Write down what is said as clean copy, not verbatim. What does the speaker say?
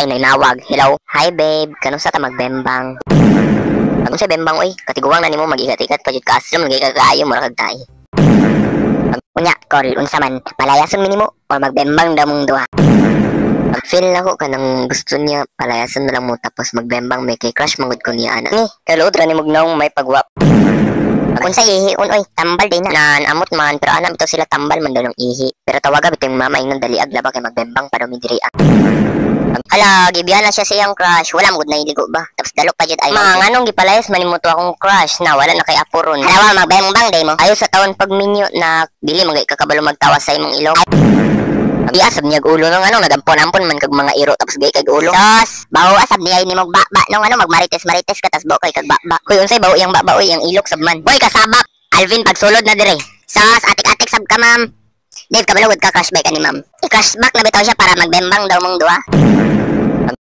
Ay, nainawag. Hello? Hi, babe. Kanusa ta magbembang? Kung sa bembang, oy, katiguang na nimo mag-ikat-ikat pa jud ka asrom, nagikakaayo mo ra kag tayo. Unya, Col, unsa man, palayason minimo o magbembang daw mong duha? Feel nako kanang gusto niya palayason na lang mo tapos magbembang may kay crush mangud ko niya ana. Ni, kaluod ra ni mugnaong may pagwap. Unsa ihi oy, tambal din na amot man pero anam ito sila tambal man daw ng ihi. Pero tawaga bitong mama ingnon dali aglaba kay magbembang para mi diri. Ala, gibiyan na siya sa iyang crush. Wala mo na iligo ba? Tapos dalok pa jud ay. Mga nganong gipalayas manimuto akong crush na wala na kay apuron. Alawa magbembang day mo. Ayo sa taon pag minyo na dili magay kakabalo magtawas sa imong ilong. Asab niya ulo nung ano nagampon-ampon man kag mga iro tapos gay kag ulo. Sos, bawo asab niya ni mong baba nung ano magmarites-marites ka tas bawo kay kag baba. Kuy unsay bawo yang baba oy yang ilok sab man. Boy kasabak. Alvin pagsulod na dire. Sos, atik-atik sab ka ma'am. Dave kabalugod ka crush back ani ma'am. I-crush back na bitaw siya para magbembang daw mong duha.